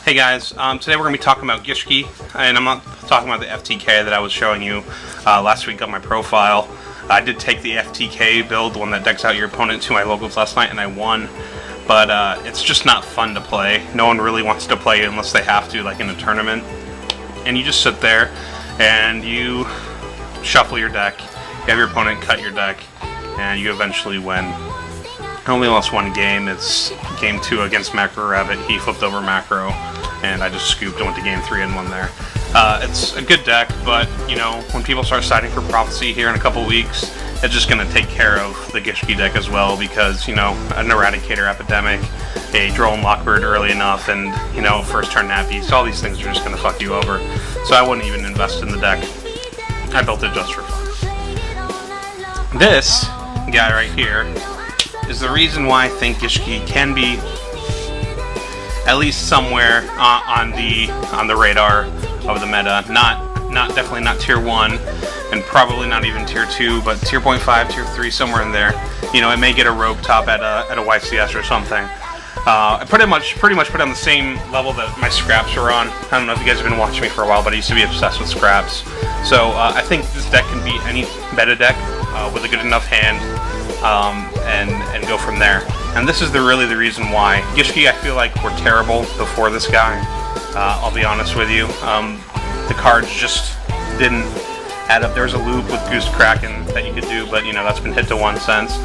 Hey guys, today we're going to be talking about Gishki, and I'm not talking about the FTK that I was showing you last week on my profile. I did take the FTK build, the one that decks out your opponent, to my locals last night, and I won. But it's just not fun to play. No one really wants to play unless they have to, like in a tournament. And you just sit there, and you shuffle your deck, you have your opponent cut your deck, and you eventually win. I only lost one game. It's game 2 against Macro Rabbit. He flipped over Macro, and I just scooped and went to game 3 and won there. It's a good deck, but you know, when people start siding for Prophecy here in a couple weeks, it's just going to take care of the Gishki deck as well, because, you know, an Eradicator Epidemic, a Drone Lockbird early enough, and, you know, first turn Nat Beast, all these things are just going to fuck you over. So I wouldn't even invest in the deck. I built it just for fun. This guy right here is the reason why I think Gishki can be at least somewhere on the radar of the meta. Definitely not tier 1, and probably not even tier 2, but tier 0.5, tier 3, somewhere in there. You know, it may get a rogue top at a YCS or something. I pretty much put it on the same level that my scraps are on. I don't know if you guys have been watching me for a while, but I used to be obsessed with scraps. So I think this deck can beat any meta deck with a good enough hand, and go from there. And this is really the reason why. Gishki, I feel like, were terrible before this guy. I'll be honest with you. The cards just didn't add up. There was a loop with Goose Kraken that you could do, but you know, that's been hit to 1 since.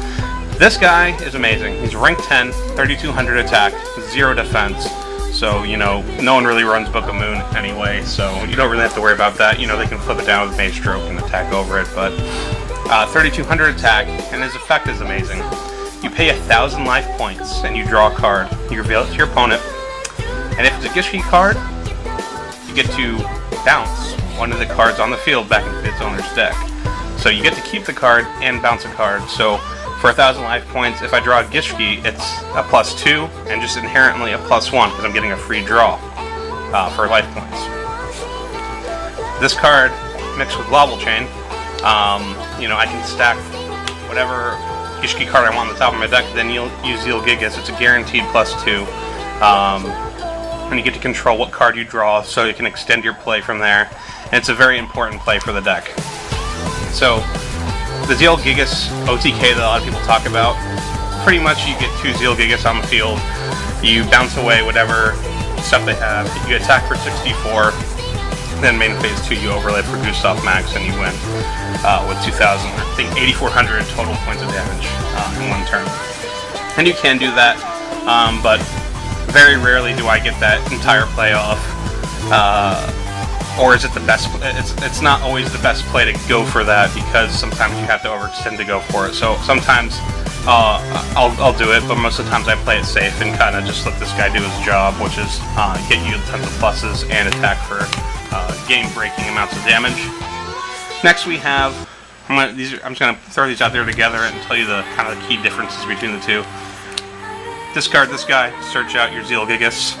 This guy is amazing. He's rank 10, 3200 attack, 0 defense. So, you know, no one really runs Book of Moon anyway, so you don't really have to worry about that. You know, they can flip it down with Mage Stroke and attack over it, but 3200 attack, and his effect is amazing. You pay 1,000 life points, and you draw a card. You reveal it to your opponent, and if it's a Gishki card, you get to bounce one of the cards on the field back into its owner's deck. So you get to keep the card and bounce a card. So for 1,000 life points, if I draw a Gishki, it's a +2, and just inherently a +1, because I'm getting a free draw for life points. This card, mixed with Lavaval Chain, you know, I can stack whatever Gishki card I want on the top of my deck, then you'll use Zealgigas. It's a guaranteed +2. And you get to control what card you draw, so you can extend your play from there. And it's a very important play for the deck. So, the Zealgigas OTK that a lot of people talk about, pretty much you get 2 Zealgigas on the field, you bounce away whatever stuff they have, you attack for 64, then main phase 2 you overlay for Gustaph Max, and you win with 2,000, I think 8,400 total points of damage in 1 turn. And you can do that, but very rarely do I get that entire play off. Or is it the best? It's not always the best play to go for that, because sometimes you have to overextend to go for it. So sometimes I'll do it, but most of the times I play it safe and kind of just let this guy do his job, which is get you tons of pluses and attack for game-breaking amounts of damage. Next we have, I'm just gonna throw these out there together and tell you the kind of the key differences between the two. Discard this guy, search out your Zealgigas,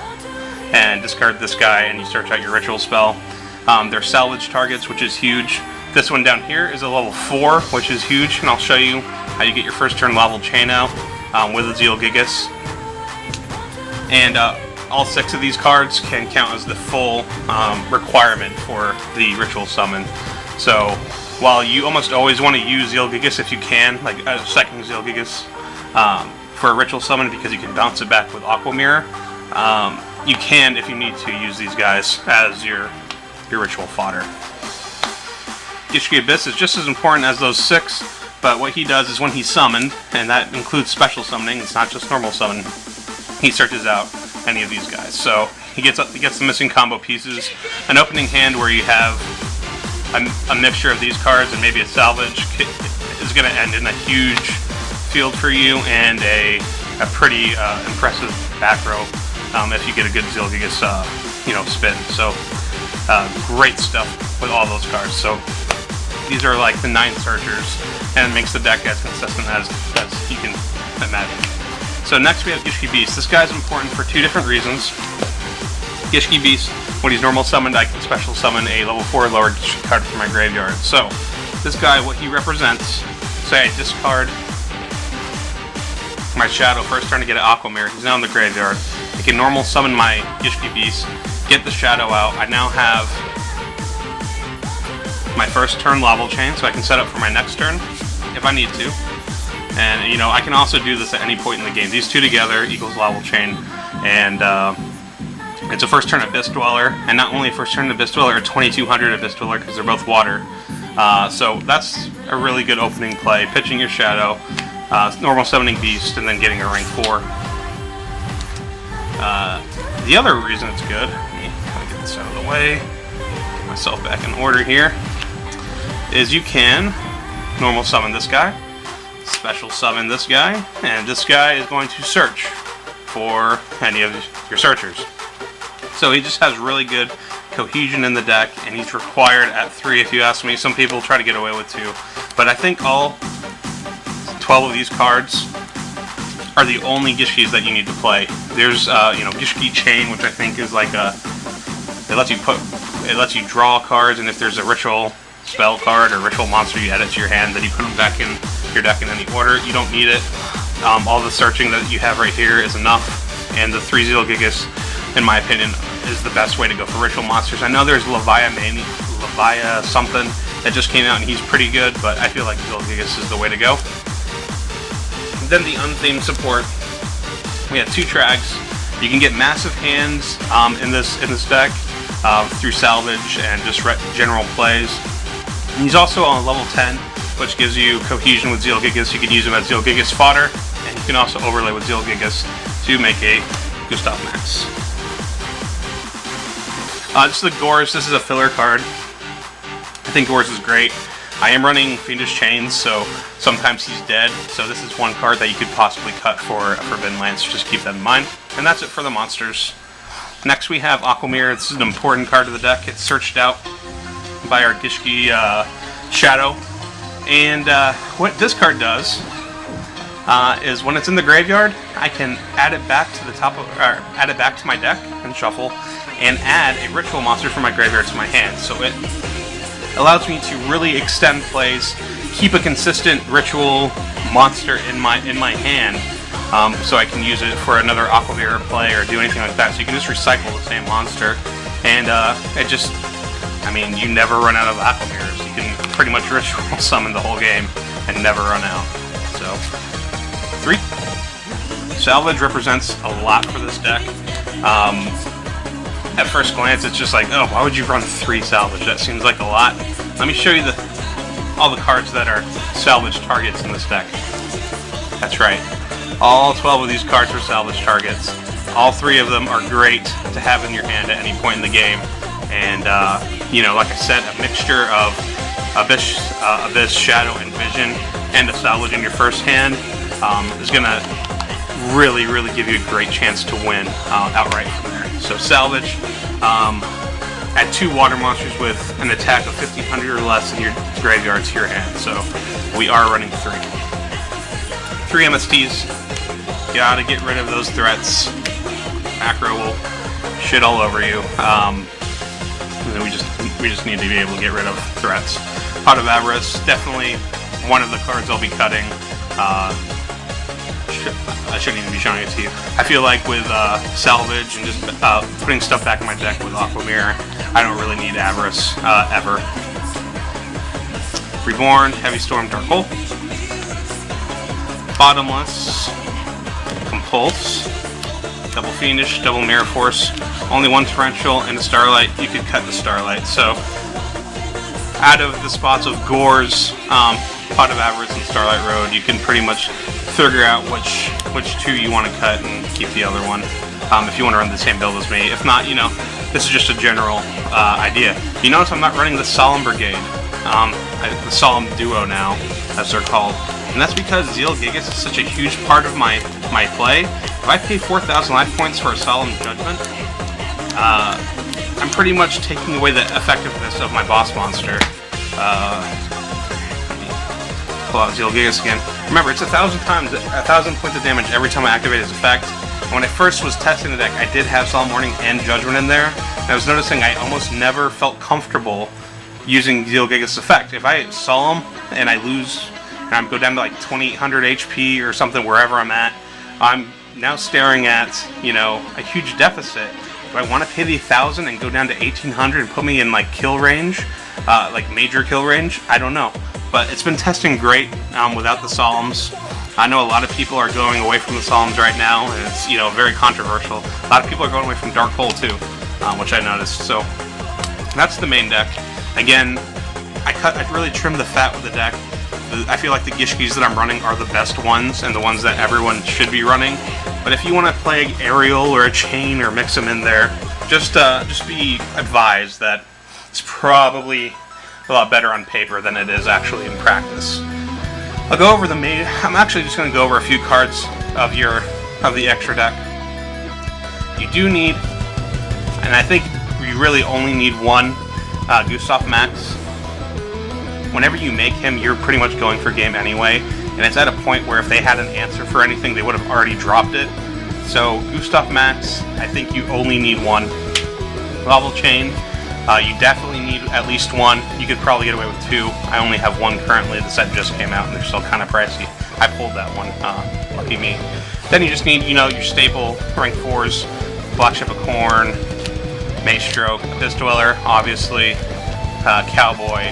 and discard this guy, and you search out your ritual spell. They're salvage targets, which is huge. This one down here is a level 4, which is huge, and I'll show you how you get your first turn Lavaval Chain out with a Zealgigas. And all 6 of these cards can count as the full requirement for the ritual summon. So while you almost always want to use Zealgigas if you can, like a second Zealgigas, for a ritual summon, because you can bounce it back with Aquamirror, you can, if you need to, use these guys as your ritual fodder. Gishki Abyss is just as important as those 6, but what he does is when he's summoned, and that includes special summoning, it's not just normal summon, he searches out any of these guys. So he gets the missing combo pieces, an opening hand where you have a mixture of these cards and maybe a salvage is going to end in a huge field for you, and a pretty impressive back row if you get a good Zealgigas spin. So great stuff with all those cards. So these are like the 9 searchers, and it makes the deck as consistent as you can imagine. So next we have Gishki Beast. This guy's important for 2 different reasons. Gishki Beast, when he's normal summoned, I can special summon a level 4 lower Gishki card from my graveyard. So this guy, what he represents, say I discard my Shadow first turn to get an Aquamirror. He's now in the graveyard. I can normal summon my Gishki Beast, get the Shadow out. I now have my first turn Lavaval Chain, so I can set up for my next turn if I need to. And you know, I can also do this at any point in the game. These two together equals Lavaval Chain, and it's a first turn Abyss Dweller, and not only a first turn Abyss Dweller, a 2200 Abyss Dweller because they're both water. So that's a really good opening play. Pitching your Shadow, normal summoning Beast, and then getting a rank 4. The other reason it's good, let me kind of get this out of the way, get myself back in order here, is you can normal summon this guy, special summon this guy, and this guy is going to search for any of your searchers. So he just has really good cohesion in the deck, and he's required at 3 if you ask me. Some people try to get away with 2, but I think all 12 of these cards are the only Gishkis that you need to play. There's you know, Gishki Chain, which I think is like it lets you draw cards, and if there's a ritual spell card or ritual monster you add it to your hand, then you put them back in your deck in any order. You don't need it. All the searching that you have right here is enough, and the 3 Zealgigas, in my opinion, is the best way to go for ritual monsters. I know there's Leviah something that just came out, and he's pretty good, but I feel like Zealgigas is the way to go. Then the unthemed support, we have 2 Trags. You can get massive hands in this deck through Salvage and just general plays. And he's also on level 10, which gives you cohesion with Zealgigas. You can use him as Zealgigas fodder, and you can also overlay with Zealgigas to make a Gustaph Max. This is the Gorz. This is a filler card. I think Gorz is great. I am running Fiendish Chain, so sometimes he's dead. So this is one card that you could possibly cut for a Forbidden Lance. Just keep that in mind. And that's it for the monsters. Next we have Aquamirror. This is an important card of the deck. It's searched out by our Gishki Shadow. And what this card does is when it's in the graveyard, I can add it back to the top of, or add it back to my deck and shuffle, and add a ritual monster from my graveyard to my hand. So it allows me to really extend plays, keep a consistent ritual monster in my hand, so I can use it for another Aquamirror play or do anything like that. So you can just recycle the same monster, and it just, I mean, you never run out of Aquamirrors. You can pretty much ritual summon the whole game and never run out. So 3. Salvage represents a lot for this deck. At first glance, it's just like, oh, why would you run 3 Salvage? That seems like a lot. Let me show you all the cards that are Salvage targets in this deck. That's right. All 12 of these cards are Salvage targets. All 3 of them are great to have in your hand at any point in the game. And, you know, like I said, a mixture of Abyss, Shadow, and Vision, and a Salvage in your first hand is going to really give you a great chance to win outright from there. So Salvage, add 2 water monsters with an attack of 1500 or less in your graveyard to your hand. So we are running 3. 3 MSTs. Gotta get rid of those threats. Macro will shit all over you. And we just need to be able to get rid of threats. Pot of Avarice, definitely one of the cards I'll be cutting. I shouldn't even be showing it to you. I feel like with Salvage and just putting stuff back in my deck with Aquamirror, I don't really need Avarice ever. Reborn, Heavy Storm, Dark Hole. Bottomless, Compulse, double Fiendish, double Mirror Force. Only 1 Torrential and a Starlight. You could cut the Starlight. So out of the spots of Gorz, Pot of Avarice, and Starlight Road, you can pretty much figure out which 2 you want to cut and keep the other one, if you want to run the same build as me. If not, you know, this is just a general idea. You notice I'm not running the Solemn Brigade, the Solemn Duo now, as they're called, and that's because Zealgigas is such a huge part of my play. If I pay 4,000 life points for a Solemn Judgment, I'm pretty much taking away the effectiveness of my boss monster. Pull out Zealgigas again. Remember, it's 1,000 points of damage every time I activate his effect. When I first was testing the deck, I did have Solemn Warning and Judgment in there, and I was noticing I almost never felt comfortable using Zealgigas' effect. If I Solemn and I lose, and I go down to like 2,800 HP or something wherever I'm at, I'm now staring at, you know, a huge deficit. Do I want to pay the 1,000 and go down to 1,800 and put me in like kill range, like major kill range? I don't know, but it's been testing great without the Solemns. I know a lot of people are going away from the Solemns right now, and it's, you know, very controversial. A lot of people are going away from Dark Hole too, which I noticed. So that's the main deck. Again, I really trimmed the fat with the deck. I feel like the Gishkis that I'm running are the best ones and the ones that everyone should be running. But if you want to play Aerial or a Chain or mix them in there, just be advised that it's probably a lot better on paper than it is actually in practice. I'll go over the main. I'm actually just going to go over a few cards of the extra deck. You do need, and I think you really only need one Gustaph Max. Whenever you make him, you're pretty much going for game anyway, and it's at a point where if they had an answer for anything, they would have already dropped it. So Gustaph Max, I think you only need one. Lavaval Chain, you definitely need at least one. You could probably get away with two. I only have one currently. The set just came out and they're still kind of pricey. I pulled that one, lucky me. Then you just need, you know, your staple rank 4s, Blackship of Corn, Maestro, Abyss Dweller, obviously, Cowboy,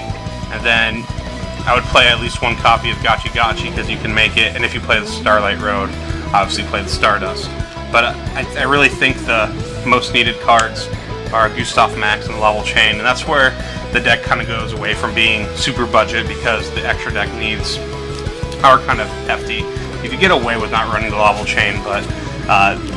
and then I would play at least one copy of Gachi Gachi because you can make it, and if you play the Starlight Road, obviously play the Stardust. But I really think the most needed cards are Gustaph Max and the Lavaval Chain, and that's where the deck kind of goes away from being super budget because the extra deck needs are kind of hefty. You could get away with not running the Lavaval Chain, but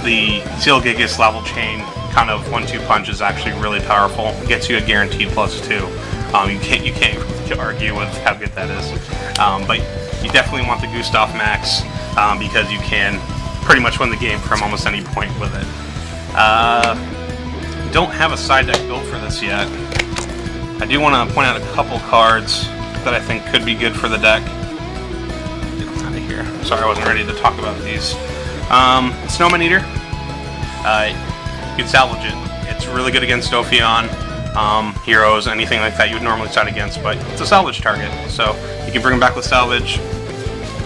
the Zealgigas Lavaval Chain kind of 1-2 punch is actually really powerful. It gets you a guaranteed +2. You can't argue with how good that is. But you definitely want the Gustaph Max because you can pretty much win the game from almost any point with it. Don't have a side deck built for this yet. I do want to point out a couple cards that I think could be good for the deck. Get them out of here. Sorry, I wasn't ready to talk about these. Snowman Eater. You can salvage it. It's really good against Ophion, heroes, anything like that you would normally side against, but it's a salvage target, so you can bring him back with salvage.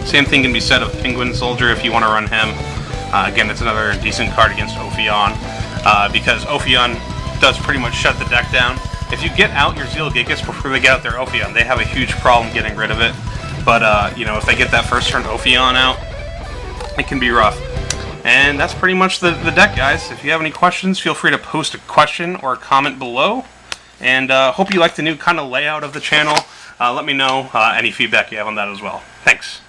Same thing can be said of Penguin Soldier if you want to run him. Again, it's another decent card against Ophion, because Ophion does pretty much shut the deck down. If you get out your Zealgigas before they get out their Ophion, they have a huge problem getting rid of it. But, you know, if they get that first turn Ophion out, it can be rough. And that's pretty much the deck, guys. If you have any questions, feel free to post a question or a comment below. And hope you like the new kind of layout of the channel. Let me know any feedback you have on that as well. Thanks.